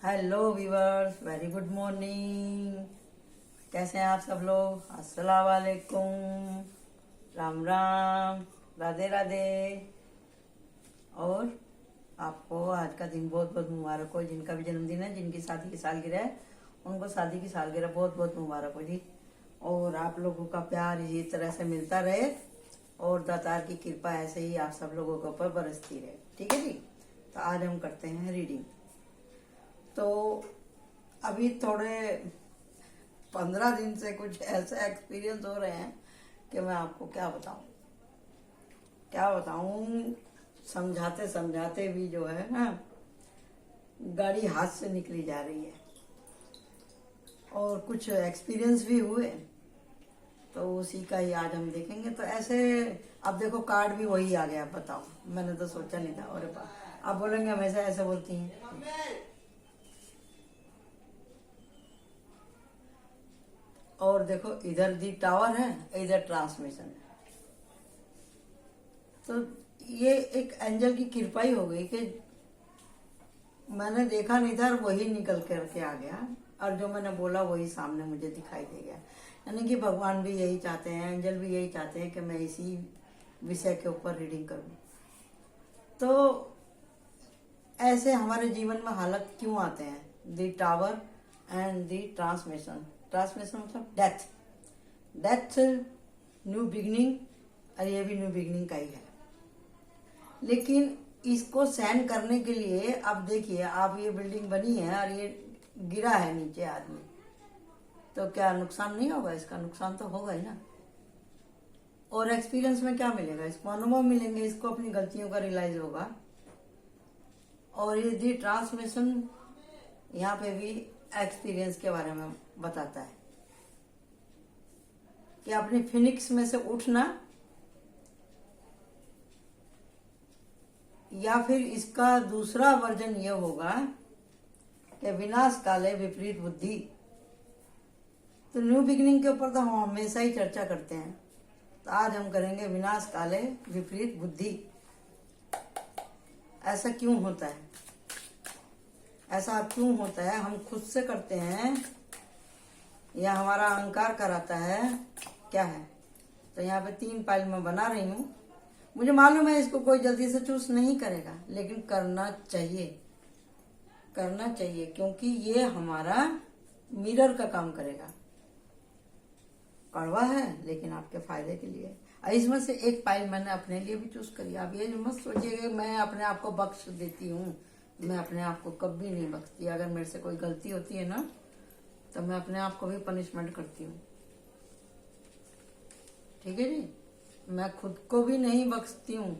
Hello viewers, very good morning. कैसे हैं आप सब लोग? अस्सलाम वालेकुम, राम राम, राधे राधे। और आपको आज का दिन बहुत बहुत मुबारक हो। जिनका भी जन्मदिन है, जिनकी शादी की सालगिरह है, उनको शादी की सालगिरह बहुत बहुत मुबारक हो जी। और आप लोगों का प्यार इसी तरह से मिलता रहे और दातार की कृपा ऐसे ही आप सब लोगों के ऊपर बरसती रहे। ठीक है जी। तो आज हम करते हैं रीडिंग। तो अभी थोड़े 15 दिन से कुछ ऐसा एक्सपीरियंस हो रहे हैं कि मैं आपको क्या बताऊं। समझाते समझाते भी जो है ना, गाड़ी हाथ से निकली जा रही है। और कुछ एक्सपीरियंस भी हुए, तो उसी का ही आज हम देखेंगे। तो ऐसे अब देखो, कार्ड भी वही आ गया। बताओ, मैंने तो सोचा नहीं था। और आप बोलेंगे हमेशा ऐसे बोलती हैं। और देखो, इधर दी टावर है, इधर ट्रांसमिशन है। तो ये एक एंजल की कृपा ही हो गई कि मैंने देखा नहीं था और वही निकल करके आ गया, और जो मैंने बोला वही सामने मुझे दिखाई दे गया। यानी कि भगवान भी यही चाहते हैं, एंजल भी यही चाहते हैं कि मैं इसी विषय के ऊपर रीडिंग करूं। तो ऐसे हमारे जीवन में हालत क्यों आते हैं? The tower and the transmission. Transmission मतलब डेथ। डेथ, न्यू बिगनिंग, और ये भी न्यू बिगनिंग का ही है। लेकिन इसको सहन करने के लिए अब देखिए, आप ये बिल्डिंग बनी है और ये गिरा है नीचे आदमी, तो क्या नुकसान नहीं होगा? इसका नुकसान तो होगा ही ना। और एक्सपीरियंस में क्या मिलेगा? इसको अनुभव मिलेंगे, इसको अपनी गलतियों का रियलाइज होगा। और ये दी ट्रांसमिशन यहाँ पे भी एक्सपीरियंस के बारे में बताता है कि अपनी फिनिक्स में से उठना, या फिर इसका दूसरा वर्जन ये होगा कि विनाश काले विपरीत बुद्धि। तो न्यू बिगिनिंग के ऊपर तो हम हमेशा ही चर्चा करते हैं, तो आज हम करेंगे विनाश काले विपरीत बुद्धि। ऐसा क्यों होता है? ऐसा क्यों होता है? हम खुद से करते हैं या हमारा अहंकार कराता है? क्या है? तो यहाँ पे 3 फाइल मैं बना रही हूँ। मुझे मालूम है इसको कोई जल्दी से चूज नहीं करेगा, लेकिन करना चाहिए, करना चाहिए, क्योंकि ये हमारा मिरर का काम करेगा। कड़वा है लेकिन आपके फायदे के लिए। इसमें से एक फाइल मैंने अपने लिए भी चूज करी। आप ये मत सोचिए मैं अपने आप को बख्श देती हूँ। मैं अपने आप को कभी नहीं बख्शती। अगर मेरे से कोई गलती होती है ना, तो मैं अपने आप को भी पनिशमेंट करती हूँ। ठीक है जी। मैं खुद को भी नहीं बख्शती हूँ।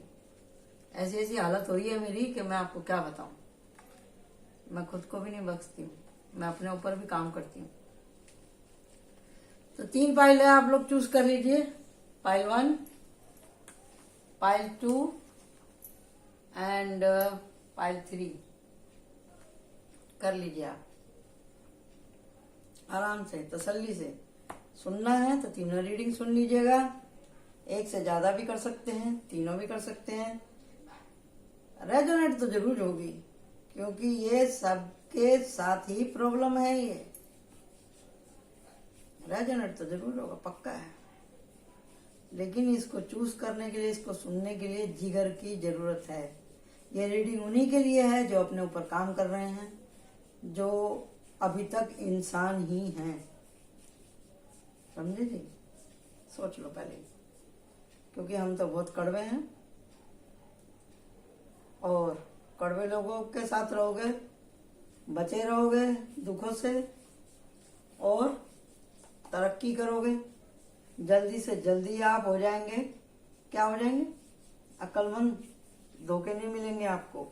ऐसी ऐसी हालत हुई है मेरी कि मैं आपको क्या बताऊं। मैं खुद को भी नहीं बख्शती हूँ, मैं अपने ऊपर भी काम करती हूँ। तो 3 फाइल है, आप लोग चूज कर लीजिए। फाइल 1, फाइल 2 एंड फाइल 3 कर लीजिए। आप आराम से, तसल्ली से सुनना है तो तीनों रीडिंग सुन लीजिएगा। एक से ज्यादा भी कर सकते हैं, तीनों भी कर सकते हैं। रेजोनेट तो जरूर होगी, क्योंकि ये सबके साथ ही प्रॉब्लम है। ये रेजोनेट तो जरूर होगा, पक्का है। लेकिन इसको चूज करने के लिए, इसको सुनने के लिए जिगर की जरूरत है। ये रीडिंग उन्हीं के लिए है जो अपने ऊपर काम कर रहे हैं, जो अभी तक इंसान ही हैं। समझे जी? सोच लो पहले, क्योंकि हम तो बहुत कड़वे हैं, और कड़वे लोगों के साथ रहोगे, बचे रहोगे दुखों से, और तरक्की करोगे। जल्दी से जल्दी आप हो जाएंगे, क्या हो जाएंगे? अक्लमंद। धोखे नहीं मिलेंगे आपको।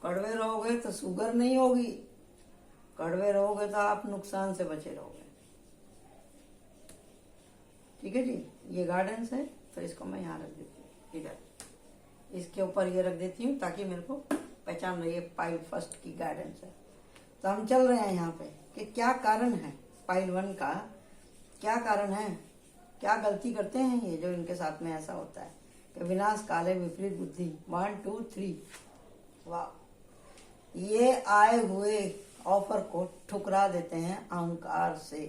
कड़वे रहोगे तो शुगर नहीं होगी, कड़वे रहोगे तो आप नुकसान से बचे रहोगे। ठीक है जी। ये गार्डन्स है, तो इसको मैं यहाँ रख देती हूँ, इधर इसके ऊपर ये रख देती हूँ, ताकि मेरे को पहचान रही है। फाइल फर्स्ट की गाइडेंस है। तो हम चल रहे हैं यहाँ पे कि क्या कारण है फाइल 1 का, क्या कारण है, क्या गलती करते हैं ये जो इनके साथ में ऐसा होता है कि विनाश काले विपरीत बुद्धि। 1 2 3। वाह, ये आए हुए ऑफर को ठुकरा देते हैं अहंकार से।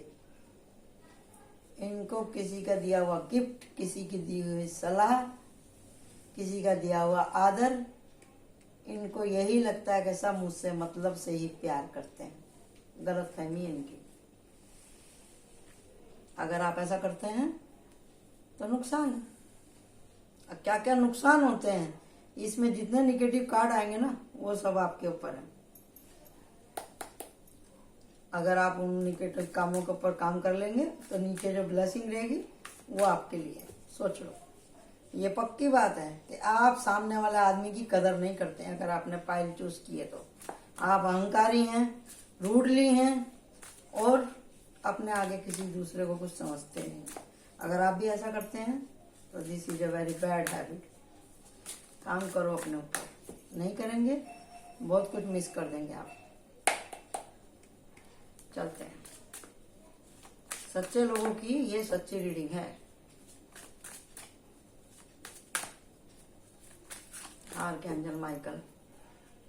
इनको किसी का दिया हुआ गिफ्ट, किसी की दी हुई सलाह, किसी का दिया हुआ आदर, इनको यही लगता है कि सब मुझसे मतलब से ही प्यार करते हैं। गलतफहमी है इनकी। अगर आप ऐसा करते हैं तो नुकसान है। अब क्या क्या नुकसान होते हैं, इसमें जितने निगेटिव कार्ड आएंगे ना, वो सब आपके ऊपर है। अगर आप उन निगेटिव कामों के ऊपर काम कर लेंगे तो नीचे जो ब्लेसिंग रहेगी वो आपके लिए है। सोच लो, ये पक्की बात है कि आप सामने वाले आदमी की कदर नहीं करते हैं। अगर आपने पाइल चूज की है तो आप अहंकारी हैं, रूडली हैं और अपने आगे किसी दूसरे को कुछ समझते नहीं। अगर आप भी ऐसा करते हैं तो this is a very bad habit. काम करो अपने ऊपर, नहीं करेंगे बहुत कुछ मिस कर देंगे आप। चलते हैं, सच्चे लोगों की ये सच्ची रीडिंग है। आर्कएंजल माइकल,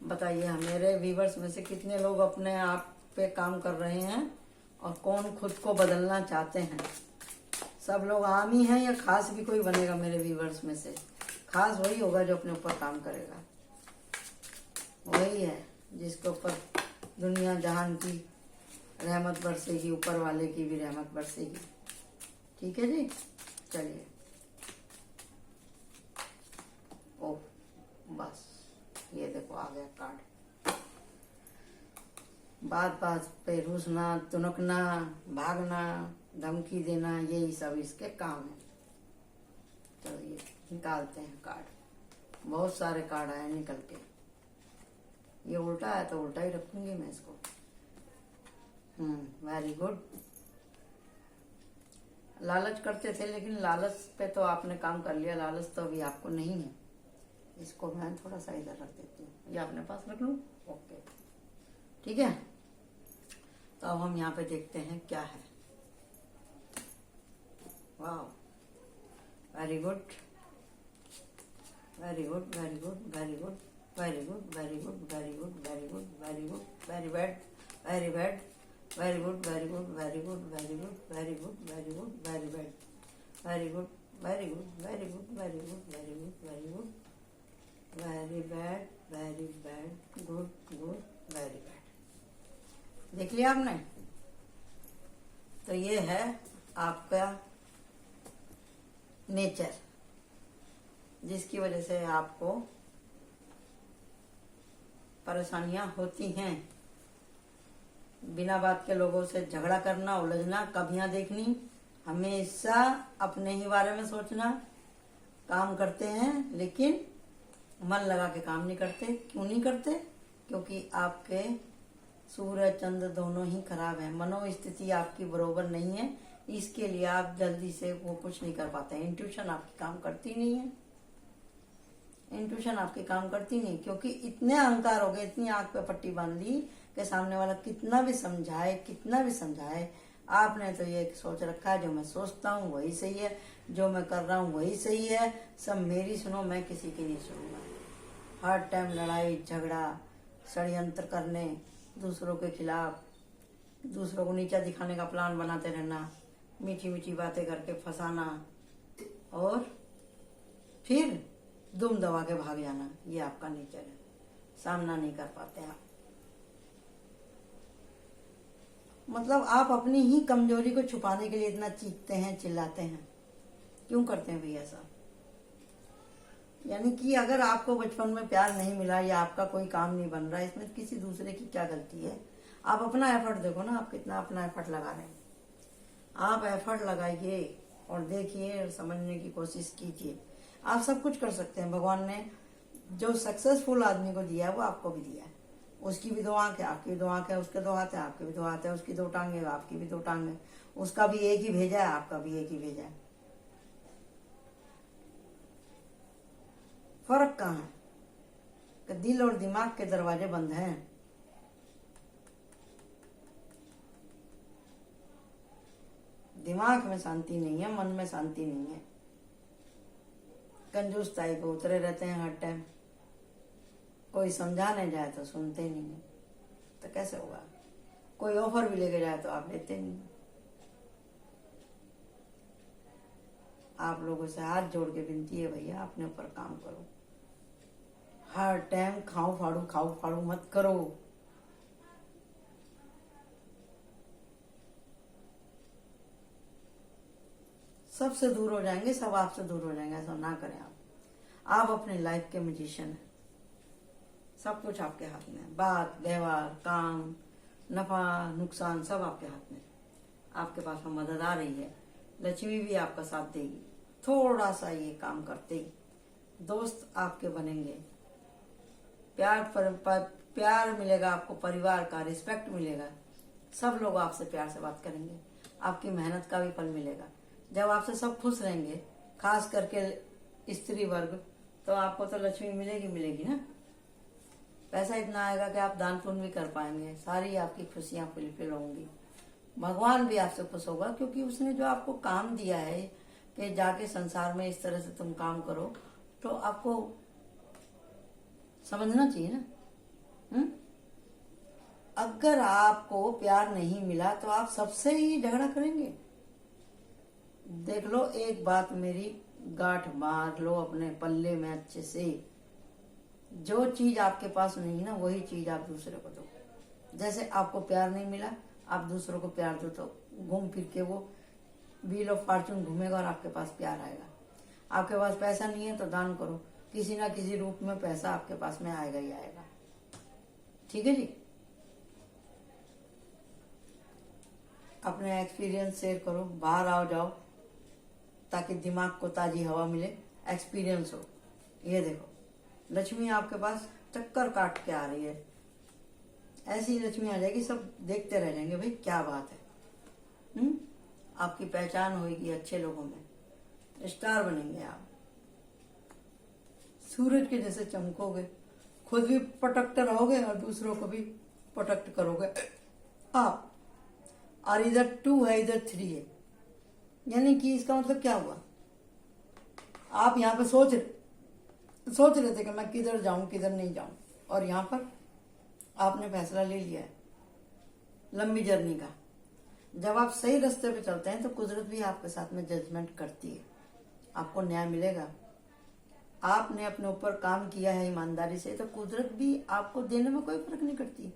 बताइए मेरे व्यूवर्स में से कितने लोग अपने आप पे काम कर रहे हैं और कौन खुद को बदलना चाहते हैं। सब लोग आम ही हैं या खास भी कोई बनेगा मेरे व्यूवर्स में से? खास वही होगा जो अपने ऊपर काम करेगा। वही है जिसके ऊपर दुनिया जहान की रहमत बरसेगी, ऊपर वाले की भी रहमत बरसेगी। ठीक है जी, चलिए। ओह बस ये देखो आ गया कार्ड। बात बात पे रूसना, तुनकना, भागना, धमकी देना, यही सब इसके काम है। चलिए निकालते हैं कार्ड। बहुत सारे कार्ड आए निकल के। ये उल्टा है तो उल्टा ही रखूंगी मैं इसको। Very good. लालच करते थे लेकिन लालच पे तो आपने काम कर लिया, लालच तो अभी आपको नहीं है। इसको मैं थोड़ा सा इधर रख देती हूँ, ये अपने पास रख लूँ। ओके ठीक है। तो अब हम यहाँ पे देखते हैं क्या है। वाह, very good, very good, very good, very good, very good, very good, very good, very good, very good, very bad, very bad, very good, very good, very good, very good, very good, very good, very bad, very good, very good, very good, very good, very good, very good, very bad, very bad, good good, very bad. देख लिया आपने? तो ये है आपका nature, जिसकी वजह से आपको परेशानियां होती हैं। बिना बात के लोगों से झगड़ा करना, उलझना, कमियां देखनी, हमेशा अपने ही बारे में सोचना। काम करते हैं लेकिन मन लगा के काम नहीं करते। क्यों नहीं करते? क्योंकि आपके सूर्य चंद्र दोनों ही खराब हैं। मनोस्थिति आपकी बरोबर नहीं है, इसके लिए आप जल्दी से वो कुछ नहीं कर पाते हैं। इंट्यूशन आपकी काम करती नहीं है। इंट्यूशन आपकी काम करती नहीं क्योंकि इतने अहंकार हो गए, इतनी आंख पे पट्टी बांध ली कि सामने वाला कितना भी समझाए, कितना भी समझाए, आपने तो ये सोच रखा है जो मैं सोचता हूँ वही सही है, जो मैं कर रहा हूँ वही सही है, सब मेरी सुनो, मैं किसी की नहीं सुनूंगा। हर टाइम लड़ाई झगड़ा, षड्यंत्र करने, दूसरों के खिलाफ, दूसरों को नीचा दिखाने का प्लान बनाते रहना, मीठी मीठी बातें करके फंसाना और फिर दुम दबा के भाग जाना। ये आपका नेचर है। सामना नहीं कर पाते आप। मतलब आप अपनी ही कमजोरी को छुपाने के लिए इतना चीखते हैं, चिल्लाते हैं। क्यों करते हैं भैया ऐसा? यानी कि अगर आपको बचपन में प्यार नहीं मिला या आपका कोई काम नहीं बन रहा, इसमें किसी दूसरे की क्या गलती है? आप अपना एफर्ट देखो ना, आप कितना अपना एफर्ट लगा रहे हैं। आप एफर्ट लगाइए और देखिए और समझने की कोशिश कीजिए। आप सब कुछ कर सकते हैं। भगवान ने जो सक्सेसफुल आदमी को दिया है वो आपको भी दिया है। उसकी भी 2 आंख है, आपकी भी 2 आंख है, उसके 2 हाथ है, आपके भी 2 हाथ है, उसकी 2 टांगे है, आपकी भी 2 टांग है, उसका भी एक ही भेजा है, आपका भी एक ही भेजा है। फर्क कहाँ है? कि दिल और दिमाग के दरवाजे बंद हैं। दिमाग में शांति नहीं है, मन में शांति नहीं है। कंजूस टाइप उतरे रहते हैं हर टाइम। कोई समझाने जाए तो सुनते ही नहीं है, तो कैसे होगा? कोई ऑफर भी लेके जाए तो आप लेते नहीं। आप लोगों से हाथ जोड़ के विनती है भैया, अपने ऊपर काम करो। हर टाइम खाओ फाड़ू मत करो। सबसे दूर हो जाएंगे, सब आपसे दूर हो जाएंगे, ऐसा ना करें आप अपने लाइफ के मैजिशियन हैं। सब कुछ आपके हाथ में है, बात व्यवहार काम नफा नुकसान सब आपके हाथ में। आपके पास में मदद आ रही है, लक्ष्मी भी आपका साथ देगी। थोड़ा सा ये काम करते ही दोस्त आपके बनेंगे, प्यार मिलेगा आपको, परिवार का रिस्पेक्ट मिलेगा, सब लोग आपसे प्यार से बात करेंगे, आपकी मेहनत का भी फल मिलेगा। जब आपसे सब खुश रहेंगे, खास करके स्त्री वर्ग, तो आपको तो लक्ष्मी मिलेगी ना। पैसा इतना आएगा कि आप दान पुण्य भी कर पाएंगे, सारी आपकी खुशियां फुलफिल होंगी। भगवान भी आपसे खुश होगा, क्योंकि उसने जो आपको काम दिया है कि जाके संसार में इस तरह से तुम काम करो, तो आपको समझना चाहिए ना। अगर आपको प्यार नहीं मिला तो आप सबसे ही झगड़ा करेंगे। देख लो, एक बात मेरी गांठ मार लो अपने पल्ले में अच्छे से, जो चीज आपके पास नहीं ना वही चीज आप दूसरे को दो। जैसे आपको प्यार नहीं मिला, आप दूसरों को प्यार दो, तो घूम फिर के वो व्हील ऑफ फॉर्चून घूमेगा और आपके पास प्यार आएगा। आपके पास पैसा नहीं है तो दान करो, किसी ना किसी रूप में पैसा आपके पास में आएगा ही आएगा। ठीक है जी, अपने एक्सपीरियंस शेयर करो, बाहर आओ जाओ, ताकि दिमाग को ताजी हवा मिले, एक्सपीरियंस हो। ये देखो, लक्ष्मी आपके पास चक्कर काट के आ रही है, ऐसी लक्ष्मी आ जाएगी, सब देखते रह जाएंगे भाई क्या बात है। आपकी पहचान होगी अच्छे लोगों में, स्टार बनेंगे आप, सूरज के जैसे चमकोगे, खुद भी प्रोटेक्ट रहोगे और दूसरों को भी प्रोटेक्ट करोगे आप। और इधर 2 है इधर 3 है, यानी कि इसका मतलब क्या हुआ? आप यहाँ पे सोच रहे थे कि मैं किधर जाऊं किधर नहीं जाऊं, और यहाँ पर आपने फैसला ले लिया है लंबी जर्नी का। जब आप सही रास्ते पे चलते हैं तो कुदरत भी आपके साथ में जजमेंट करती है, आपको न्याय मिलेगा। आपने अपने ऊपर काम किया है ईमानदारी से, तो कुदरत भी आपको देने में कोई फर्क नहीं करती,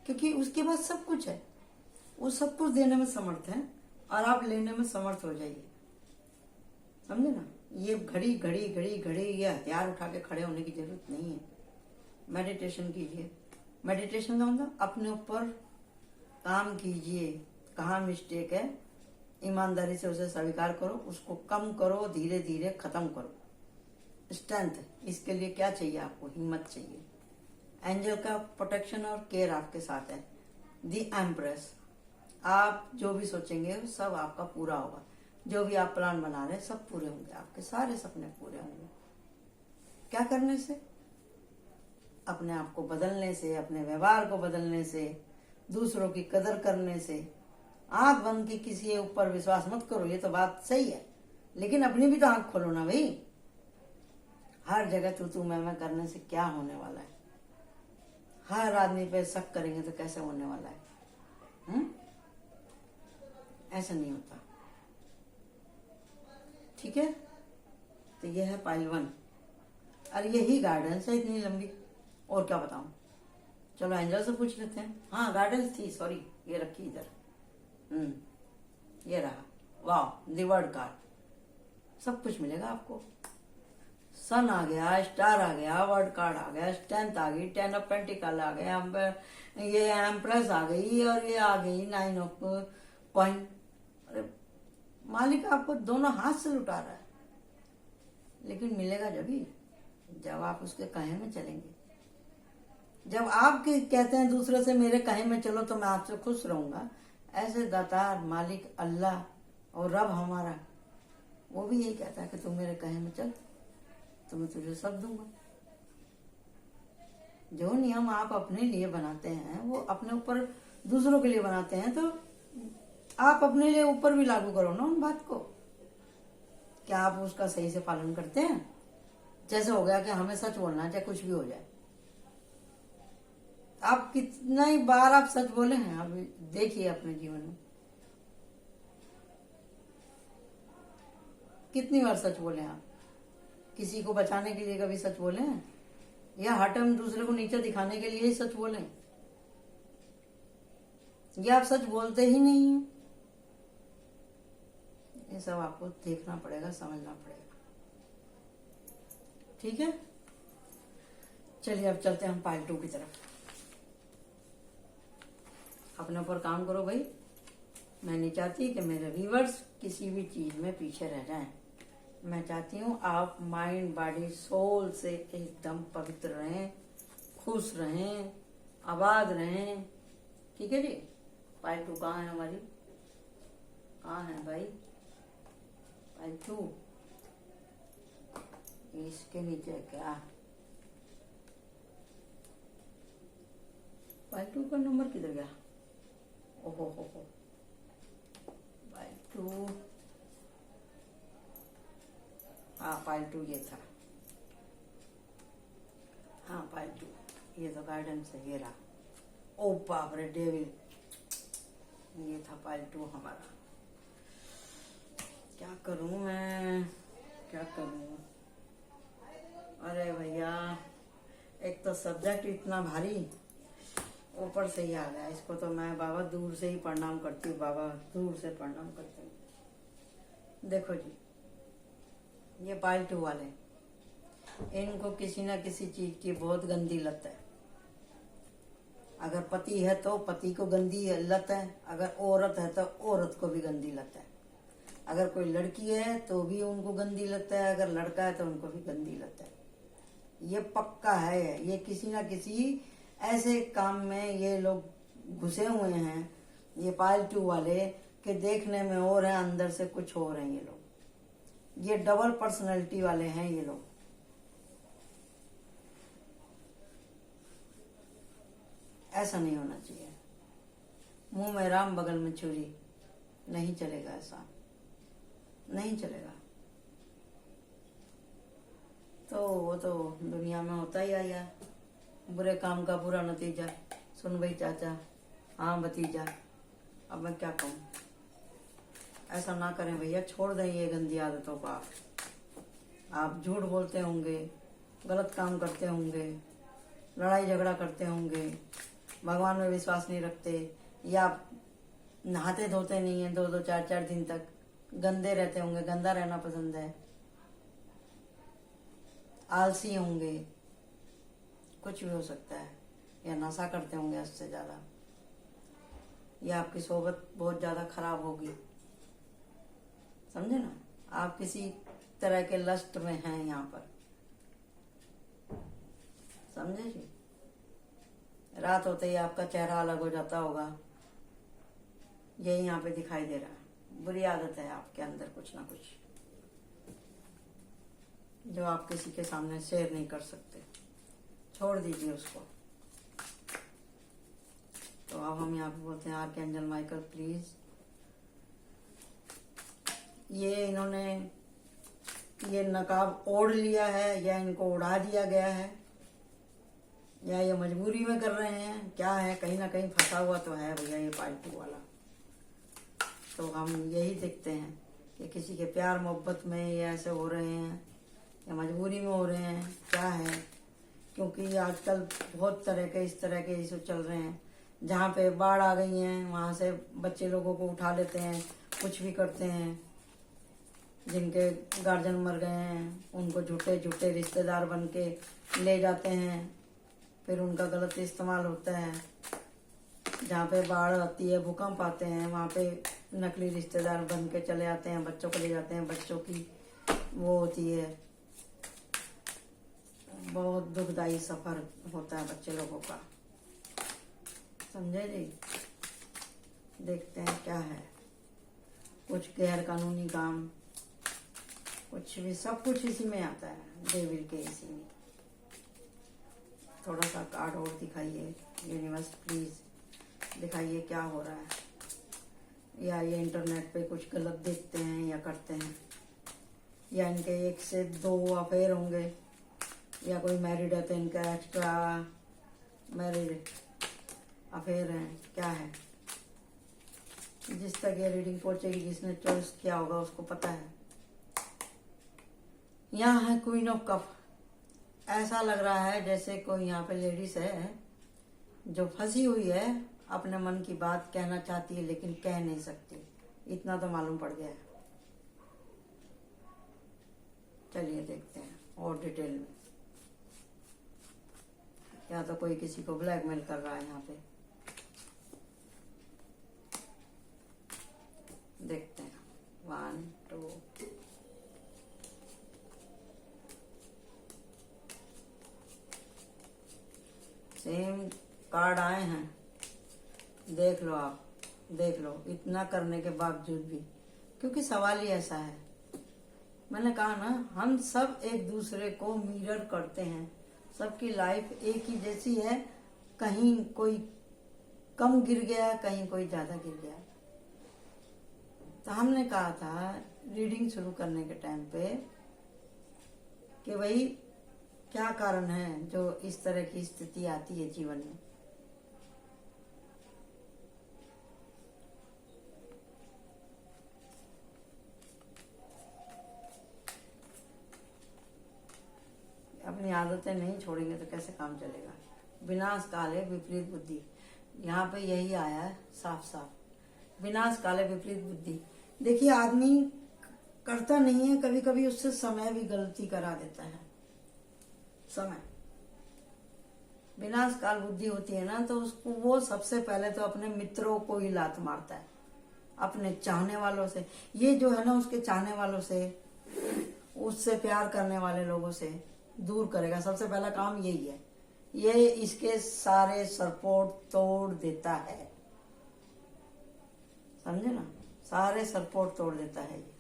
क्योंकि उसके पास सब कुछ है, वो सब कुछ देने में समर्थ है, और आप लेने में समर्थ हो जाइए। समझे ना? ये घड़ी ये हथियार उठा के खड़े होने की जरूरत नहीं है। मेडिटेशन कीजिए। मेडिटेशन का मतलब अपने ऊपर काम कीजिए, कहाँ मिस्टेक है ईमानदारी से उसे स्वीकार करो, उसको कम करो, धीरे धीरे खत्म करो। स्ट्रेंथ, इसके लिए क्या चाहिए आपको? हिम्मत चाहिए। एंजल का प्रोटेक्शन और केयर आपके साथ है। दी एम्प्रेस, आप जो भी सोचेंगे सब आपका पूरा होगा, जो भी आप प्लान बना रहे हैं सब पूरे होंगे, आपके सारे सपने पूरे होंगे। क्या करने से? अपने आप को बदलने से, अपने व्यवहार को बदलने से, दूसरों की कदर करने से। आंख बंद की किसी के ऊपर विश्वास मत करो, ये तो बात सही है, लेकिन अपनी भी तो आंख खोलो ना भाई। हर जगह तू मैं करने से क्या होने वाला है? हर आदमी पे शक करेंगे तो कैसे होने वाला है? ऐसा नहीं होता। ठीक है, तो ये है पाइल 1, और यही गार्डन्स है इतनी लंबी, और क्या बताऊं? चलो एंजल से पूछ लेते हैं। हाँ, गार्डन्स थी, सॉरी, ये रखी इधर। ये रहा, वाह, द वर्ड कार्ड। सब कुछ मिलेगा आपको। सन आ गया, स्टार आ गया, वर्ड कार्ड आ गया, स्ट्रेंथ आ गई, 10 ऑफ पेंटिकल आ गया, ये एम्प्रेस आ गई, और ये आ गई 9 ऑफ कॉइन। अरे मालिक आपको दोनों हाथ से लुटा रहा है, लेकिन मिलेगा जब आप उसके कहे में चलेंगे। जब आप कहते हैं दूसरे से मेरे कहे में चलो तो मैं आपसे खुश रहूंगा, ऐसे दातार मालिक अल्लाह और रब हमारा, वो भी यही कहता है कि तुम मेरे कहे में चल तो मैं तुझे सब दूंगा। जो नियम आप अपने लिए बनाते हैं वो अपने ऊपर दूसरों के लिए बनाते हैं, तो आप अपने लिए ऊपर भी लागू करो ना उन बात को। क्या आप उसका सही से पालन करते हैं? जैसे हो गया कि हमें सच बोलना है चाहे कुछ भी हो जाए, आप कितना ही बार आप सच बोले हैं, आप देखिए अपने जीवन में कितनी बार सच बोले हैं आप। किसी को बचाने के लिए कभी सच बोले हैं, या हर टाइम दूसरे को नीचे दिखाने के लिए ही सच बोले? या आप सच बोलते ही नहीं हैं? ये सब आपको देखना पड़ेगा, समझना पड़ेगा। ठीक है, चलिए अब चलते हैं हम पार्ट 2 की तरफ। अपने ऊपर काम करो भाई। मैं नहीं चाहती कि मेरे व्यूअर्स किसी भी चीज में पीछे रह जाएं। मैं चाहती हूँ आप माइंड बॉडी सोल से एकदम पवित्र रहें, खुश रहें, आबाद रहें। ठीक है जी। पार्ट 2 कहाँ है हमारी? कहाँ है भाई पार्ट 2? इसके नीचे क्या पार्ट 2 का नंबर किधर गया? ओहो हो पार्ट 2। हाँ पार्ट 2 ये था। हाँ पार्ट 2 ये तो गार्डन से ये रहा। ओ बाप रे डेविल, ये था पार्ट 2 हमारा। क्या करूं मैं, क्या करूं? अरे भैया, एक तो सब्जेक्ट इतना भारी, ऊपर से ही आ गया। इसको तो मैं बाबा दूर से ही प्रणाम करती हूँ, बाबा दूर से प्रणाम करती हूँ। देखो जी, ये पार्ट 2 वाले, इनको किसी ना किसी चीज की बहुत गंदी लत है। अगर पति है तो पति को गंदी लत है, अगर औरत है तो औरत को भी गंदी लत है। अगर कोई लड़की है तो भी उनको गंदी लत है, अगर लड़का है तो उनको भी गंदी लत है। ये पक्का है। ये किसी ना किसी ऐसे काम में ये लोग घुसे हुए हैं, ये पार्ट 2 वाले, कि देखने में और है, अंदर से कुछ और है। ये लोग, ये डबल पर्सनैलिटी वाले हैं ये लोग। ऐसा नहीं होना चाहिए। मुंह में राम बगल में छुरी, नहीं चलेगा, ऐसा नहीं चलेगा। तो वो तो दुनिया में होता ही आया, बुरे काम का बुरा नतीजा। सुन भाई चाचा, हाँ भतीजा, अब मैं क्या कहूँ? ऐसा ना करें भैया, छोड़ दें ये गंदी आदतों को। आप झूठ बोलते होंगे, गलत काम करते होंगे, लड़ाई झगड़ा करते होंगे, भगवान में विश्वास नहीं रखते, या नहाते धोते नहीं है 2-2 4-4 दिन तक, गंदे रहते होंगे, गंदा रहना पसंद है, आलसी होंगे, कुछ भी हो सकता है, या नशा करते होंगे उससे ज्यादा, या आपकी सोबत बहुत ज्यादा खराब होगी। समझे ना? आप किसी तरह के लस्ट में हैं यहाँ पर, समझे जी? रात होते ही आपका चेहरा अलग हो जाता होगा, यही यहाँ पे दिखाई दे रहा है। बुरी आदत है आपके अंदर कुछ ना कुछ, जो आप किसी के सामने शेयर नहीं कर सकते। छोड़ दीजिए उसको। तो अब हम यहाँ पे बोलते हैं आर्कएंजल माइकल प्लीज, ये इन्होंने ये नकाब ओढ़ लिया है, या इनको उड़ा दिया गया है, या ये मजबूरी में कर रहे हैं, क्या है? कहीं ना कहीं फंसा हुआ तो है भैया ये पार्ट 2 वाला। तो हम यही देखते हैं कि किसी के प्यार मोहब्बत में ये ऐसे हो रहे हैं, या मजबूरी में हो रहे हैं, क्या है? क्योंकि आजकल बहुत तरह के इस तरह के इशू चल रहे हैं, जहाँ पे बाढ़ आ गई है वहाँ से बच्चे लोगों को उठा लेते हैं, कुछ भी करते हैं। जिनके गार्जियन मर गए हैं उनको झूठे झूठे रिश्तेदार बन के ले जाते हैं, फिर उनका गलत इस्तेमाल होता है। जहाँ पे बाढ़ आती है, भूकंप आते हैं, वहाँ पे नकली रिश्तेदार बन के चले आते हैं, बच्चों को ले जाते हैं, बच्चों की वो होती है, बहुत दुखदाई सफर होता है बच्चे लोगों का। समझे जी? देखते हैं क्या है। कुछ गैर कानूनी काम, कुछ भी, सब कुछ इसी में आता है, डेविल के इसी में। थोड़ा सा कार्ड और दिखाइए यूनिवर्स प्लीज, दिखाइए क्या हो रहा है। या ये इंटरनेट पे कुछ गलत देखते हैं या करते हैं, या इनके 1 से 2 अफेयर होंगे, या कोई मैरिड है तो इनका एक्स्ट्रा मैरिड अफेयर है, क्या है। जिस तक ये रीडिंग पहुंचेगी, जिसने चॉइस किया होगा उसको पता है। यहाँ है क्वीन ऑफ कप। ऐसा लग रहा है जैसे कोई यहाँ पे लेडीज है जो फंसी हुई है, अपने मन की बात कहना चाहती है लेकिन कह नहीं सकती। इतना तो मालूम पड़ गया है। चलिए देखते हैं और डिटेल में। या तो कोई किसी को ब्लैकमेल कर रहा है यहाँ पे। देखते हैं 1 2 सेम कार्ड आए हैं। देख लो, आप देख लो। इतना करने के बावजूद भी, क्योंकि सवाल ही ऐसा है। मैंने कहा ना, हम सब एक दूसरे को मिरर करते हैं। सबकी लाइफ एक ही जैसी है। कहीं कोई कम गिर गया, कहीं कोई ज्यादा गिर गया। तो हमने कहा था रीडिंग शुरू करने के टाइम पे कि भाई क्या कारण है जो इस तरह की स्थिति आती है जीवन में। अपनी आदतें नहीं छोड़ेंगे तो कैसे काम चलेगा। विनाश काले विपरीत बुद्धि, यहाँ पे यही आया है साफ साफ। विनाश काले विपरीत बुद्धि। देखिए, आदमी करता नहीं है, कभी कभी उससे समय भी गलती करा देता है। समय विनाश काल बुद्धि होती है ना, तो उसको वो सबसे पहले तो अपने मित्रों को ही लात मारता है, अपने चाहने वालों से। ये जो है ना, उसके चाहने वालों से, उससे प्यार करने वाले लोगों से दूर करेगा। सबसे पहला काम यही है। ये इसके सारे सपोर्ट तोड़ देता है, समझे ना, सारे सपोर्ट तोड़ देता है ये,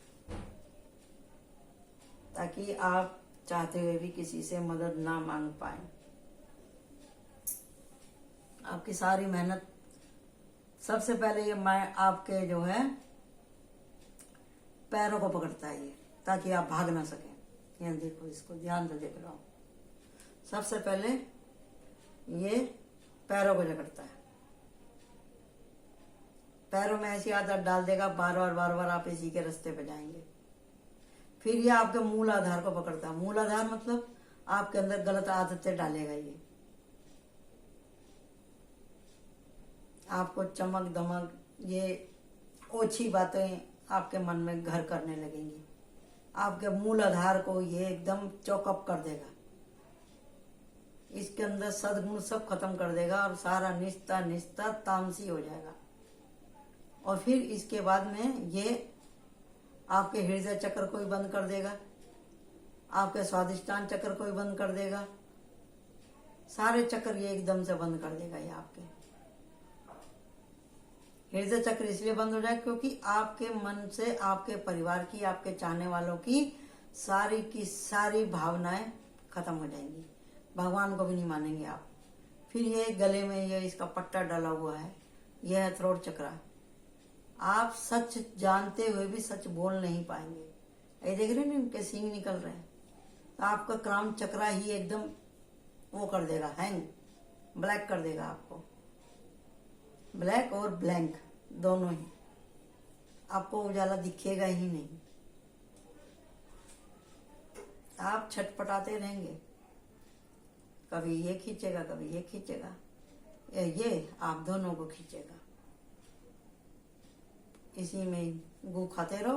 ताकि आप चाहते हुए भी किसी से मदद ना मांग पाए। आपकी सारी मेहनत, सबसे पहले ये मैं आपके जो है पैरों को पकड़ता है ये, ताकि आप भाग ना सके। यहाँ देखो, इसको ध्यान से देख लो। सबसे पहले ये पैरों को जकड़ता है। पैरों में ऐसी आदत डाल देगा, बार बार आप इसी के रास्ते पे जाएंगे। फिर ये आपके मूल आधार को पकड़ता है। मूल आधार मतलब आपके अंदर गलत आदतें डालेगा ये। आपको चमक दमक, ये ओछी बातें आपके मन में घर करने लगेंगी। आपके मूल आधार को ये एकदम चौकअप कर देगा। इसके अंदर सद्गुण सब खत्म कर देगा और सारा निस्ता निस्ता तामसी हो जाएगा। और फिर इसके बाद में ये आपके हृदय चक्र को भी बंद कर देगा, आपके स्वादिष्टान चक्र को भी बंद कर देगा। सारे चक्र ये एकदम से बंद कर देगा। ये आपके हृदय चक्र इसलिए बंद हो जाए क्योंकि आपके मन से, आपके परिवार की, आपके चाहने वालों की सारी भावनाएं खत्म हो जाएंगी। भगवान को भी नहीं मानेंगे आप। फिर ये गले में ये इसका पट्टा डाला हुआ है, यह है थ्रोट चक्र। आप सच जानते हुए भी सच बोल नहीं पाएंगे। ये देख रहे हैं इनके सींग निकल रहे हैं, तो आपका क्राम चक्रा ही एकदम वो कर देगा, हैंग, ब्लैक कर देगा आपको। ब्लैक और ब्लैंक दोनों ही, आपको उजाला दिखेगा ही नहीं। आप छटपटाते रहेंगे, कभी ये खींचेगा, कभी ये खींचेगा, ये आप दोनों को खींचेगा। इसी में गू खाते रहो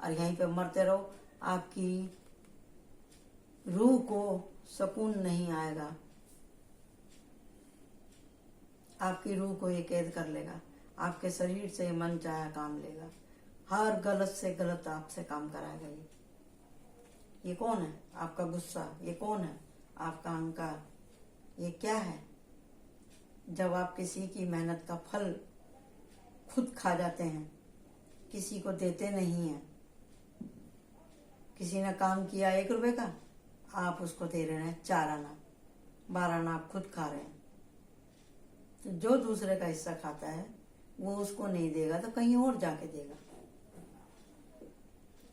और यहीं पे मरते रहो। आपकी रूह को सुकून नहीं आएगा, आपकी रूह को ये कैद कर लेगा। आपके शरीर से मन चाहे काम लेगा, हर गलत से गलत आपसे काम कराएगा। ये कौन है? आपका गुस्सा। ये कौन है? आपका अहंकार। ये क्या है? जब आप किसी की मेहनत का फल खुद खा जाते हैं, किसी को देते नहीं हैं। किसी ने काम किया 1 रुपए का, आप उसको दे रहे हैं 4 आना, 12 आना आप खुद खा रहे हैं। तो जो दूसरे का हिस्सा खाता है वो उसको नहीं देगा तो कहीं और जाके देगा,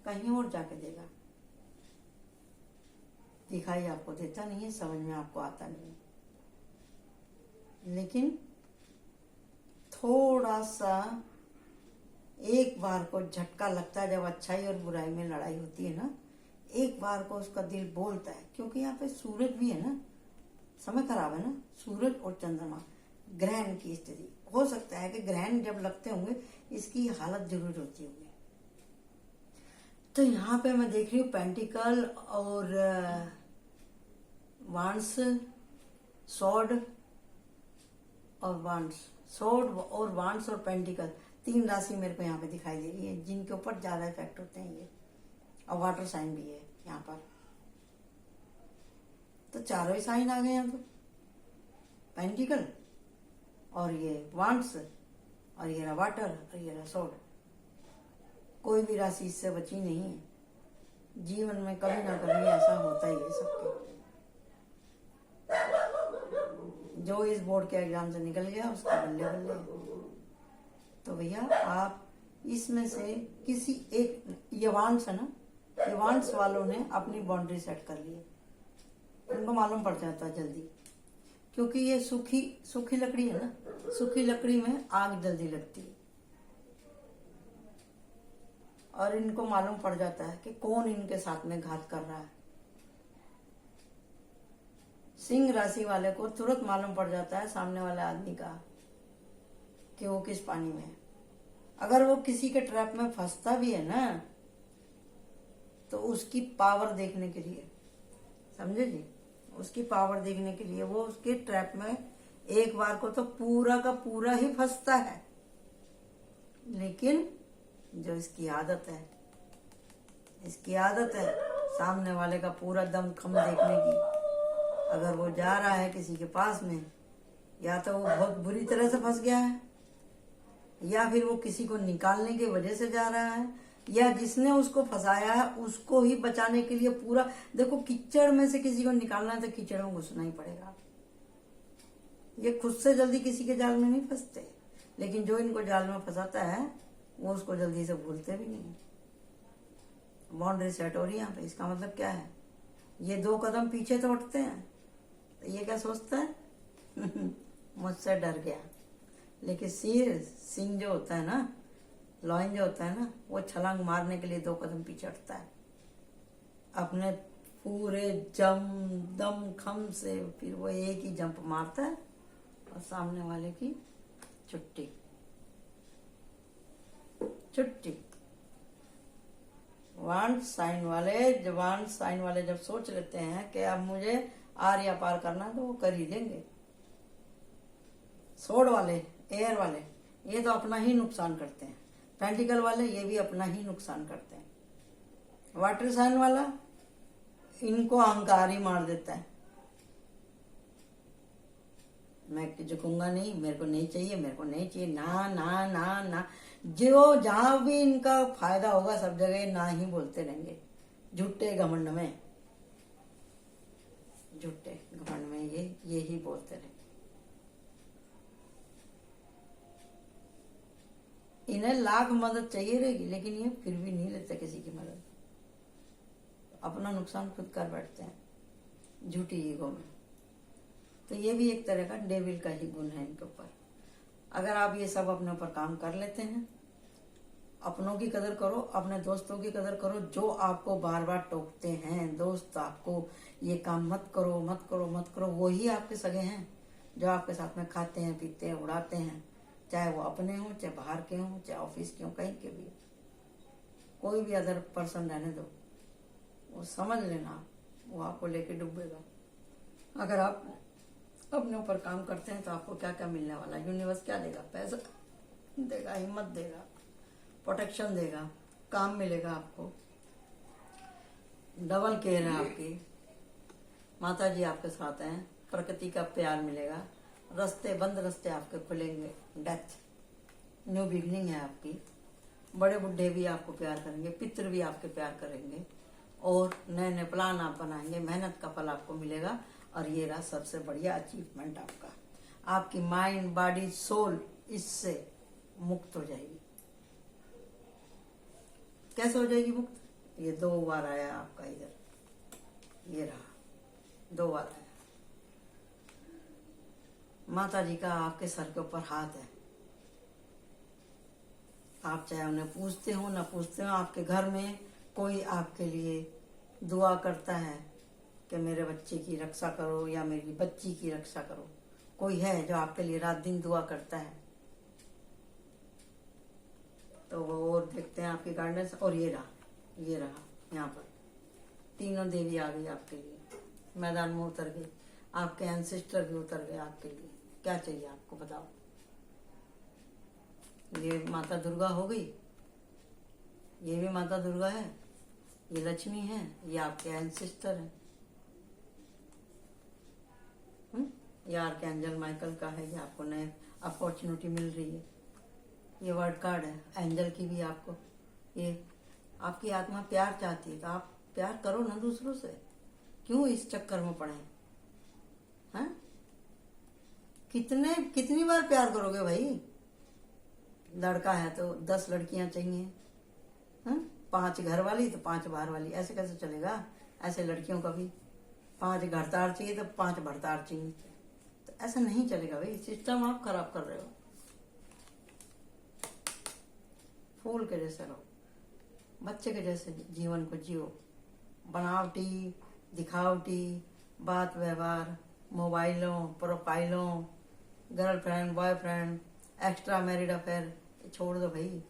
कहीं और जाके देगा। दिखाई आपको देता नहीं है, समझ में आपको आता नहीं है। लेकिन थोड़ा सा एक बार को झटका लगता है जब अच्छाई और बुराई में लड़ाई होती है ना, एक बार को उसका दिल बोलता है, क्योंकि यहाँ पे सूरज भी है ना, समय खराब है ना, सूरज और चंद्रमा ग्रहण की स्थिति। हो सकता है कि ग्रहण जब लगते होंगे इसकी हालत जरूर होती होगी। तो यहाँ पे मैं देख रही हूँ पेंटिकल और वांस, सॉर्ड और वांस, सॉर्ड और वांस और पेंटिकल, 3 राशि मेरे को यहाँ पे दिखाई दे रही है जिनके ऊपर ज्यादा इफेक्ट होते हैं ये, और वाटर साइन भी है यहाँ पर। तो चारों ही साइन आ गए यहाँ तो, पेंटिकल और ये वांस और ये रहा वाटर और ये रहा सॉर्ड। कोई भी राशि इससे बची नहीं है। जीवन में कभी ना कभी ऐसा होता ही है सबके। जो इस बोर्ड के एग्जाम से निकल गया उसका बल्ले बल्ले। तो भैया आप इसमें से किसी एक, ये वांस है ना, ये वांस वालों ने अपनी बाउंड्री सेट कर ली है, उनको मालूम पड़ जाता है जल्दी, क्योंकि ये सूखी लकड़ी है ना, सूखी लकड़ी में आग जल्दी लगती है और इनको मालूम पड़ जाता है कि कौन इनके साथ में घात कर रहा है। सिंह राशि वाले को तुरंत मालूम पड़ जाता है सामने वाले आदमी का कि वो किस पानी में है। अगर वो किसी के ट्रैप में फंसता भी है ना, तो उसकी पावर देखने के लिए, समझे जी, उसकी पावर देखने के लिए वो उसके ट्रैप में एक बार को तो पूरा का पूरा ही फंसता है, लेकिन जो इसकी आदत है, इसकी आदत है सामने वाले का पूरा दम खम देखने की। अगर वो जा रहा है किसी के पास में, या तो वो बहुत बुरी तरह से फंस गया है, या फिर वो किसी को निकालने की वजह से जा रहा है, या जिसने उसको फंसाया है उसको ही बचाने के लिए पूरा। देखो, कीचड़ में से किसी को निकालना है तो कीचड़ में घुसना ही पड़ेगा। ये खुद से जल्दी किसी के जाल में नहीं फंसते, लेकिन जो इनको जाल में फंसाता है वो उसको जल्दी से भूलते भी नहीं। बाउंड्री सेट हो रही है यहाँ पे। इसका मतलब क्या है, ये 2 कदम पीछे तो उठते हैं, तो ये क्या सोचता है मुझसे डर गया। लेकिन सिंह जो होता है ना, लॉयन जो होता है ना, वो छलांग मारने के लिए 2 कदम पीछे हटता है अपने पूरे दम खम से। फिर वो एक ही जंप मारता है और सामने वाले की छुट्टी। वांड साइन वाले जब सोच लेते हैं कि अब मुझे आर या पार करना, तो वो कर ही देंगे। सोड वाले, एयर वाले, ये तो अपना ही नुकसान करते हैं। पेंटिकल वाले, ये भी अपना ही नुकसान करते हैं। वाटर साइन वाला, इनको अहंकार ही मार देता है। मैं झुकूंगा नहीं, मेरे को नहीं चाहिए, मेरे को नहीं चाहिए, ना ना ना ना। जो जहां भी इनका फायदा होगा सब जगह ना ही बोलते रहेंगे। झूठे घमंड में ये ही बोलते रहेंगे। इन्हें लाख मदद चाहिए रहेगी, लेकिन ये फिर भी नहीं लेते किसी की मदद। अपना नुकसान खुद कर बैठते हैं झूठी ईगो में। तो ये भी एक तरह का डेविल का ही गुण है इनके ऊपर। अगर आप ये सब अपने ऊपर काम कर लेते हैं, अपनों की कदर करो, अपने दोस्तों की कदर करो जो आपको बार बार टोकते हैं। दोस्त आपको ये काम मत करो मत करो मत करो, वही आपके सगे हैं जो आपके साथ में खाते हैं, पीते हैं, उड़ाते हैं। चाहे वो अपने हों, चाहे बाहर के हों, चाहे ऑफिस के हों, कहीं के भी, कोई भी अदर पर्सन रहने दो, वो समझ लेना वो आपको लेके डूबेगा। अगर आप अपने ऊपर काम करते हैं तो आपको क्या क्या मिलने वाला है। यूनिवर्स क्या देगा? पैसा देगा, हिम्मत देगा, प्रोटेक्शन देगा, काम मिलेगा आपको, डबल केयर है आपकी, माता जी आपके साथ हैं, प्रकृति का प्यार मिलेगा, बंद रास्ते आपके खुलेंगे, डेथ, न्यू बिगनिंग है आपकी। बड़े बुढ़े भी आपको प्यार करेंगे, पितृ भी आपके प्यार करेंगे, और नए नए प्लान आप बनाएंगे, मेहनत का फल आपको मिलेगा। और ये रहा सबसे बढ़िया अचीवमेंट आपका, आपकी माइंड, बॉडी, सोल इससे मुक्त हो जाएगी। कैसे हो जाएगी मुक्त? ये 2 बार आया आपका इधर, ये रहा 2 बार आया। माता जी का आपके सर के ऊपर हाथ है, आप चाहे उन्हें पूछते हो ना पूछते हो, आपके घर में कोई आपके लिए दुआ करता है कि मेरे बच्चे की रक्षा करो या मेरी बच्ची की रक्षा करो। कोई है जो आपके लिए रात दिन दुआ करता है। तो वो और देखते हैं आपकी गाइडेंस। और ये रहा यहाँ पर तीनों देवी आ गई आपके लिए, मैदान में उतर गई, आपके एंसेस्टर भी उतर गए आपके लिए। क्या चाहिए आपको बताओ। ये माता दुर्गा हो गई, ये भी माता दुर्गा है, ये लक्ष्मी है, ये आपके एंसेस्टर है। ये आर्कएंजल माइकल का है, ये आपको नए अपॉर्चुनिटी मिल रही है। ये वर्ड कार्ड है एंजल की भी आपको। ये आपकी आत्मा प्यार चाहती है तो आप प्यार करो ना दूसरों से, क्यों इस चक्कर में पड़े हैं? कितनी बार प्यार करोगे भाई? लड़का है तो 10 लड़कियां चाहिए, 5 घर वाली तो 5 बाहर वाली, ऐसे कैसे चलेगा? ऐसे लड़कियों का भी 5 घरदार चाहिए तो 5 भरतार चाहिए, तो ऐसा नहीं चलेगा भाई। सिस्टम आप खराब कर रहे हो। फूल के जैसे रहो, बच्चे के जैसे जीवन को जियो। बनावटी दिखावटी बात व्यवहार, मोबाइलों प्रोफाइलों, girlfriend boyfriend, extra married affair छोड़ दो भाई।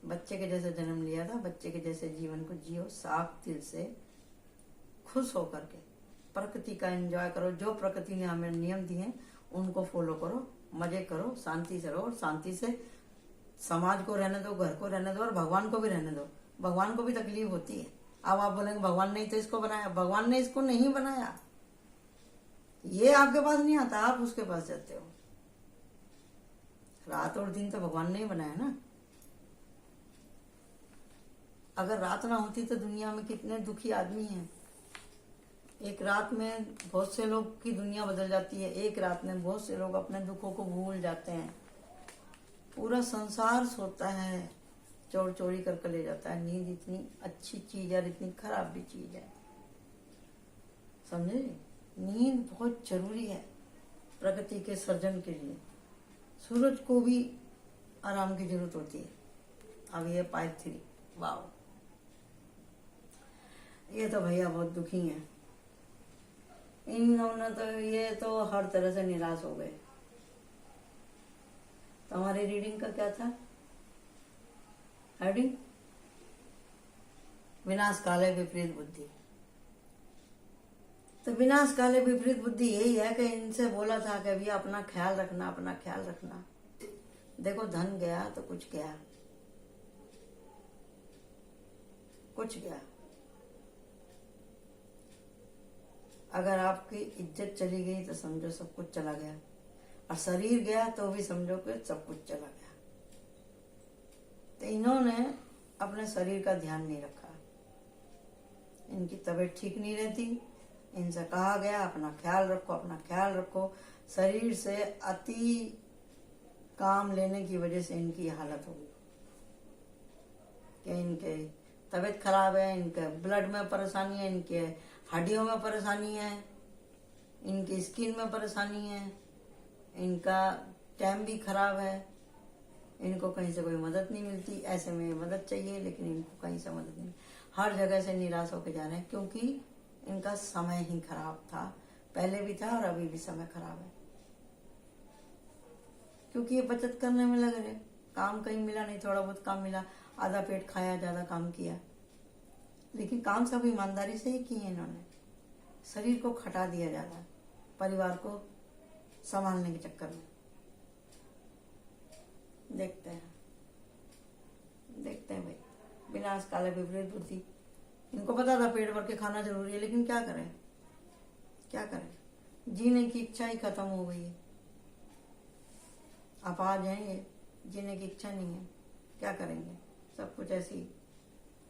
बच्चे के जैसे जन्म लिया था, बच्चे के जैसे जीवन को जियो, साफ दिल से खुश होकर के। प्रकृति का एंजॉय करो, जो प्रकृति ने हमें नियम दिए उनको फॉलो करो, मजे करो, शांति से रहो। और शांति से समाज को रहने दो, घर को रहने दो और भगवान को भी रहने दो। भगवान को भी तकलीफ होती है। अब आप बोलेंगे भगवान ने तो इसको बनाया, भगवान ने इसको नहीं बनाया। ये आपके पास नहीं आता, आप उसके पास जाते हो। रात और दिन तो भगवान ने ही बनाया ना। अगर रात ना होती तो दुनिया में कितने दुखी आदमी हैं। एक रात में बहुत से लोग की दुनिया बदल जाती है। एक रात में बहुत से लोग अपने दुखों को भूल जाते हैं। पूरा संसार सोता है, चोर चोरी करके ले जाता है। नींद इतनी अच्छी चीज है और इतनी खराब भी चीज है, समझे? नींद बहुत जरूरी है प्रकृति के सर्जन के लिए। सूरज को भी आराम की जरूरत होती है। अब ये पार्ट 3, वाह, ये तो भैया बहुत दुखी हैं। इन्होंने तो ये तो हर तरह से निराश हो गए। तो हमारी रीडिंग का क्या था? हेडिंग विनाश काले विपरीत बुद्धि। तो विनाश काले विपरीत बुद्धि यही है कि इनसे बोला था कि भैया अपना ख्याल रखना, अपना ख्याल रखना। देखो धन गया तो कुछ गया, कुछ गया। अगर आपकी इज्जत चली गई तो समझो सब कुछ चला गया, और शरीर गया तो भी समझो कि सब कुछ चला गया। तो इन्होंने अपने शरीर का ध्यान नहीं रखा, इनकी तबीयत ठीक नहीं रहती। इनसे कहा गया अपना ख्याल रखो, अपना ख्याल रखो। शरीर से अति काम लेने की वजह से इनकी हालत होगी कि इनके तबीयत खराब है, इनके ब्लड में परेशानी है, इनके हड्डियों में परेशानी है, इनकी स्किन में परेशानी है, इनका टाइम भी खराब है, इनको कहीं से कोई मदद नहीं मिलती। ऐसे में मदद चाहिए लेकिन इनको कहीं से मदद नहीं, हर जगह से निराश होकर जा रहे हैं, क्योंकि इनका समय ही खराब था। पहले भी था और अभी भी समय खराब है, क्योंकि ये बचत करने में लगे रहे। काम कहीं मिला नहीं, थोड़ा बहुत काम मिला, आधा पेट खाया, ज्यादा काम किया, लेकिन काम सब ईमानदारी से ही किए इन्होंने। शरीर को खटा दिया ज्यादा, परिवार को संभालने के चक्कर में। देखते हैं भाई, विनाश काले विपरीत बुद्धि। इनको पता था पेट भर के खाना जरूरी है, लेकिन क्या करें, क्या करें? जीने की इच्छा ही खत्म हो गई है। आप आ जाएंगे, जीने की इच्छा नहीं है, क्या करेंगे? सब कुछ ऐसी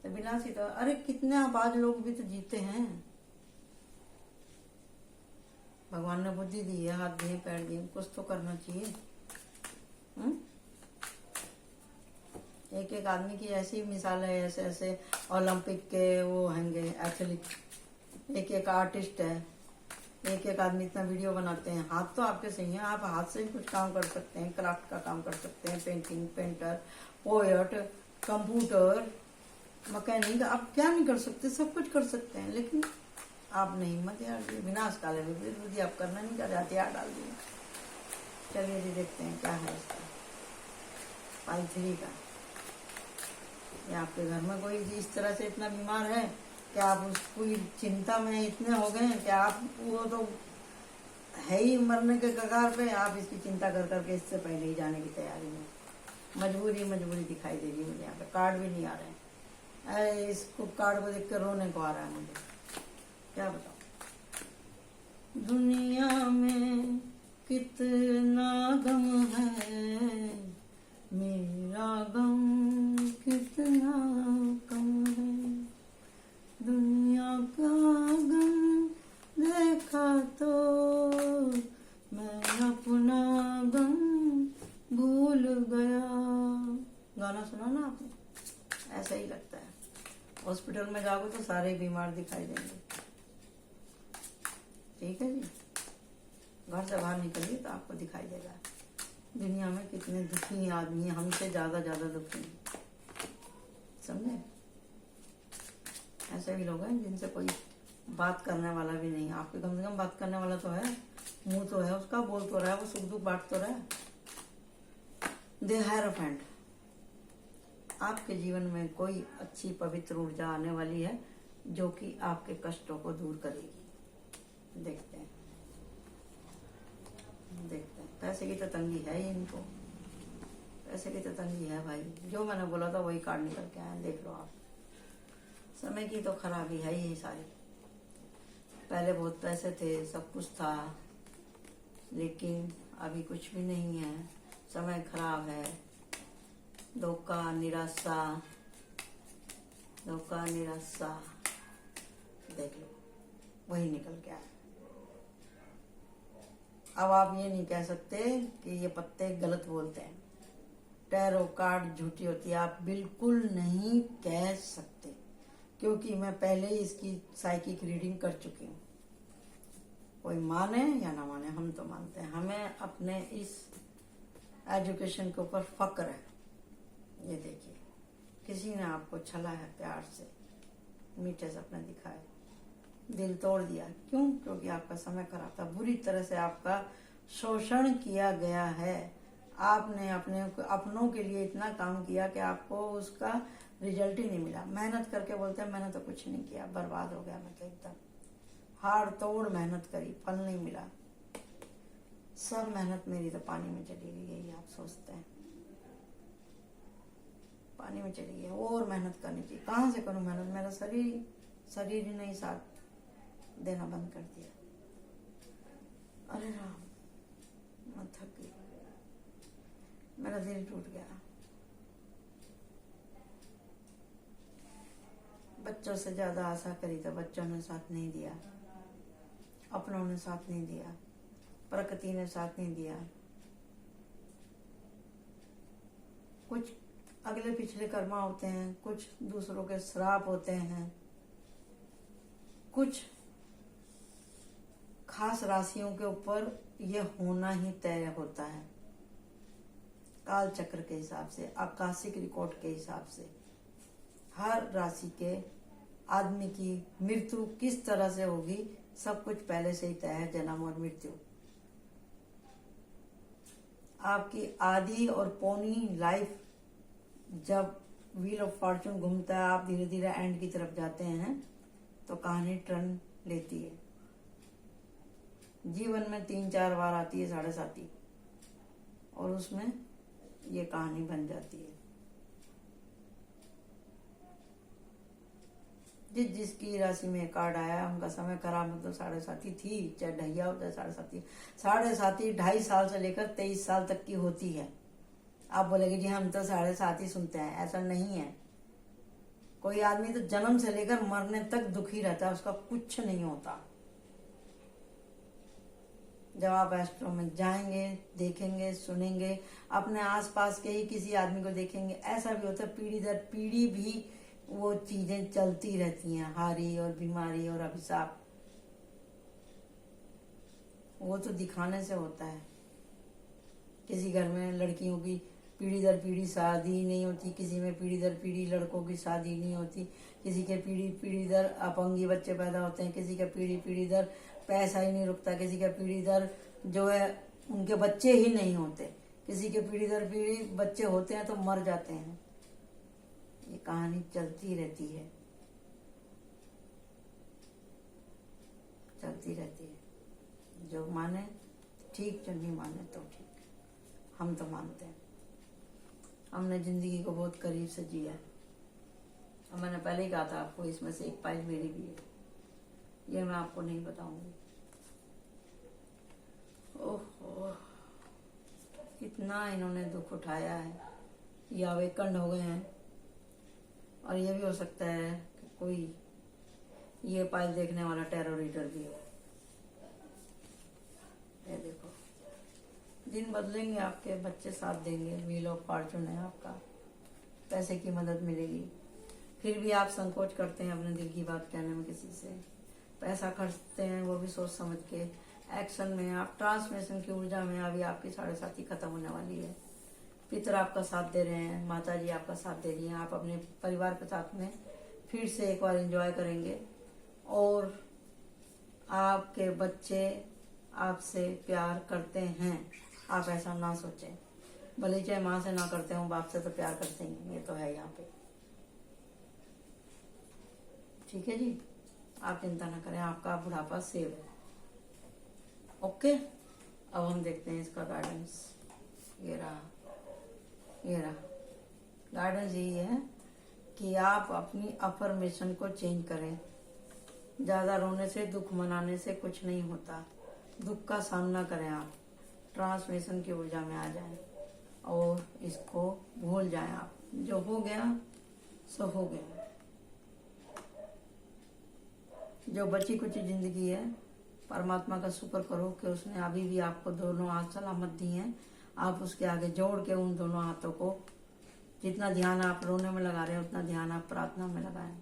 तो विनाशी। तो अरे कितने अपाज लोग भी तो जीते हैं। भगवान ने बुद्धि दी है, हाथ दिए, पैर दिए, कुछ तो करना चाहिए। एक एक आदमी की ऐसी मिसाल है, ऐसे ऐसे ओलंपिक के वो होंगे एथलीट, एक एक आर्टिस्ट है, एक एक आदमी इतना वीडियो बनाते हैं। हाथ तो आपके सही हैं, आप हाथ से भी कुछ काम कर सकते हैं, क्राफ्ट का काम कर सकते हैं, painting, painter, poet, computer, mechanic, आप क्या नहीं कर सकते, सब कुछ कर सकते हैं। लेकिन आप नहीं, मत यार, विनाश काल है, विपरीत बुद्धि आप करना नहीं कर रहे, हथियार डाल दिए। चलिए जी देखते हैं क्या है इसका पाई 3 का। या आपके घर में कोई इस तरह से इतना बीमार है कि आप उसको चिंता में इतने हो गए कि आप, वो तो है ही मरने के कगार पे, आप इसकी चिंता कर करके इससे पहले ही जाने की तैयारी में। मजबूरी दिखाई दे रही है मुझे। यहाँ पे कार्ड भी नहीं आ रहे हैं। अरे इसको कार्ड को देख कर रोने को आ रहा है मुझे, क्या बताऊं। दुनिया में कितना गम है, मेरा गम कितना कम है। दुनिया का गम देखा तो मैं अपना गम भूल गया। गाना सुना ना आपने, ऐसा ही लगता है। हॉस्पिटल में जाओगे तो सारे बीमार दिखाई देंगे। ठीक है जी, घर से बाहर निकलिए तो आपको दिखाई देगा दुनिया में कितने दुखी आदमी हैं, हमसे ज्यादा दुखी हैं, समझे। ऐसे भी लोग हैं जिनसे कोई बात करने वाला भी नहीं। आपके कम से कम बात करने वाला तो है, मुंह तो है उसका, बोल तो रहा है, वो सुख दुख बांट तो रहा है। They have a friend. आपके जीवन में कोई अच्छी पवित्र ऊर्जा आने वाली है जो कि आपके कष्टों को दूर करेगी। देखते हैं पैसे की तो तंगी है ही इनको, पैसे की तो तंगी है भाई। जो मैंने बोला था वही कार्ड निकल के आए, देख लो आप। समय की तो खराबी है ही सारी। पहले बहुत पैसे थे, सब कुछ था, लेकिन अभी कुछ भी नहीं है। समय खराब है। धोखा, निराशा, देख लो वही निकल के आए। अब आप ये नहीं कह सकते कि ये पत्ते गलत बोलते हैं, टैरो कार्ड झूठी होती है, आप बिल्कुल नहीं कह सकते, क्योंकि मैं पहले ही इसकी साइकिक रीडिंग कर चुकी हूँ। कोई माने या ना माने, हम तो मानते हैं। हमें अपने इस एजुकेशन के ऊपर फक्र है। ये देखिए, किसी ने आपको छला है, प्यार से मीठे सपने दिखाए, दिल तोड़ दिया। क्यों? क्योंकि आपका समय खराब था, बुरी तरह से आपका शोषण किया गया है। आपने अपनों के लिए इतना काम किया कि आपको उसका रिजल्ट ही नहीं मिला। मेहनत करके बोलते हैं मैंने तो कुछ नहीं किया, बर्बाद हो गया, मैं तो एकदम हाड़ तोड़ मेहनत करी, फल नहीं मिला, सब मेहनत मेरी तो पानी में चली गई। यही आप सोचते हैं, पानी में चली गई, और मेहनत करनी चाहिए। कहाँ से करूं मेहनत, मेरा शरीर ही नहीं साथ देना बंद कर दिया। अरे राम, मैं थक गई, मेरा दिल टूट गया। बच्चों से ज्यादा आशा करी तो बच्चों ने साथ नहीं दिया, अपनों ने साथ नहीं दिया, प्रकृति ने साथ नहीं दिया। कुछ अगले पिछले कर्मा होते हैं, कुछ दूसरों के श्राप होते हैं, कुछ खास राशियों के ऊपर ये होना ही तय होता है। काल चक्र के हिसाब से, आकाशिक रिकॉर्ड के हिसाब से हर राशि के आदमी की मृत्यु किस तरह से होगी, सब कुछ पहले से ही तय है। जन्म और मृत्यु, आपकी आधी और पौनी लाइफ, जब व्हील ऑफ फॉर्चून घूमता है, आप धीरे धीरे एंड की तरफ जाते हैं, तो कहानी टर्न लेती है। जीवन में 3-4 बार आती है 7.5, और उसमें ये कहानी बन जाती है। जिसकी राशि में कार्ड आया, उनका समय खराब, मतलब 7.5 थी, चाहे ढैया हो चाहे 7.5। 7.5 2.5 साल से लेकर 23 साल तक की होती है। आप बोलेंगे जी हम तो 7.5 सुनते हैं, ऐसा नहीं है। कोई आदमी तो जन्म से लेकर मरने तक दुखी रहता है, उसका कुछ नहीं होता। जब आप एस्ट्रो में जाएंगे, देखेंगे, सुनेंगे, अपने आसपास के ही किसी आदमी को देखेंगे, ऐसा भी होता है पीढ़ी दर पीढ़ी भी वो चीजें चलती रहती हैं, हारी और बीमारी और अभिशाप। वो तो दिखाने से होता है। किसी घर में लड़कियों की पीढ़ी दर पीढ़ी शादी नहीं होती, किसी में पीढ़ी दर पीढ़ी लड़कों की शादी नहीं होती, किसी के पीढ़ी पीढ़ी दर अपंगी बच्चे पैदा होते हैं, किसी के पीढ़ी पीढ़ी दर पैसा ही नहीं रुकता, किसी के पीढ़ी दर जो है उनके बच्चे ही नहीं होते, किसी के पीढ़ी दर पीढ़ी बच्चे होते हैं तो मर जाते हैं। ये कहानी चलती रहती है, चलती रहती है। जो माने ठीक, जो नहीं माने तो ठीक। हम तो मानते हैं, हमने जिंदगी को बहुत करीब से जिया है। और मैंने पहले ही कहा था आपको, इसमें से एक फाइल मेरी भी है, ये मैं आपको नहीं बताऊंगी। ओहो, कितना इन्होंने दुख उठाया है, ये अवेकंड हो गए हैं। और ये भी हो सकता है कि कोई ये फाइल देखने वाला टेरर रीडर भी हो। ये देखो, दिन बदलेंगे, आपके बच्चे साथ देंगे, व्हील ऑफ फॉर्चून है आपका, पैसे की मदद मिलेगी। फिर भी आप संकोच करते हैं अपने दिल की बात कहने में किसी से, पैसा खर्चते हैं वो भी सोच समझ के। एक्शन में आप ट्रांसफॉर्मेशन की ऊर्जा में, अभी आपकी 7:30 खत्म होने वाली है। पितर आपका साथ दे रहे हैं, माता जी आपका साथ दे रही हैं, आप अपने परिवार के साथ में फिर से एक बार एंजॉय करेंगे। और आपके बच्चे आपसे प्यार करते हैं, आप ऐसा ना सोचें। भले चाहे माँ से ना करते हो, बाप से तो प्यार करते हैं, ये तो है यहाँ पे। ठीक है जी, आप चिंता ना करें, आपका बुढ़ापा सेव है। ओके, अब हम देखते हैं इसका गाइडेंस। ये रहा गाइडेंस। यही है कि आप अपनी अफर्मेशन को चेंज करें। ज्यादा रोने से, दुख मनाने से कुछ नहीं होता। दुख का सामना करें, आप ट्रांसफॉर्मेशन की ऊर्जा में आ जाएं और इसको भूल जाएं। आप जो हो गया सो हो गया। जो बची कुछ जिंदगी है, परमात्मा का शुक्र करो कि उसने अभी भी आपको दोनों हाथ सलामत दी हैं। आप उसके आगे जोड़ के उन दोनों हाथों को, जितना ध्यान आप रोने में लगा रहे हैं उतना ध्यान आप प्रार्थना में लगाएं।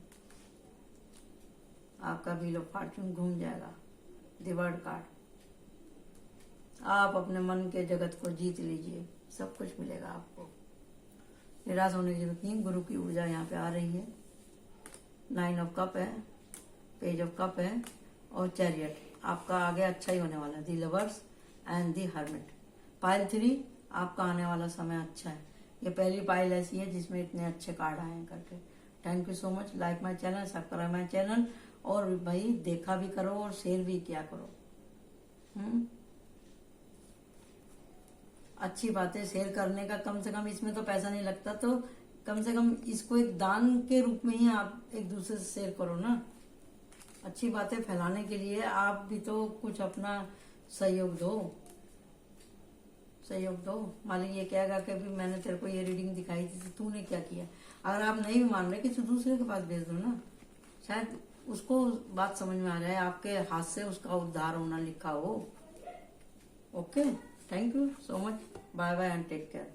आपका व्हील ऑफ फॉर्चून घूम जाएगा। द वर्ड कार्ड, आप अपने मन के जगत को जीत लीजिए, सब कुछ मिलेगा आपको। निराश होने की जरूरत नहीं। गुरु की ऊर्जा यहाँ पे आ रही है। 9 ऑफ कप है, पेज ऑफ कप है और चैरियट। आपका आगे अच्छा ही होने वाला है। The lovers and the hermit. Pile 3, आपका आने वाला समय अच्छा है। ये पहली पाइल ऐसी है जिसमें इतने अच्छे कार्ड आए हैं करके। Thank you so much. Like my channel, subscribe my channel, और भाई देखा भी करो और शेयर भी किया करो। अच्छी बातें शेयर करने का, कम से कम इसमें तो पैसा नहीं लगता, तो कम से कम इसको एक दान के रूप में ही आप एक दूसरे से शेयर करो ना। अच्छी बातें फैलाने के लिए आप भी तो कुछ अपना सहयोग दो। मालिक ये कहेगा कि भी मैंने तेरे को ये रीडिंग दिखाई थी, तूने क्या किया। अगर आप नहीं भी मान रहे, किसी दूसरे के पास भेज दो ना, शायद उसको बात समझ में आ जाए, आपके हाथ से उसका उद्धार होना लिखा हो। Okay, thank you so much. Bye bye and take care.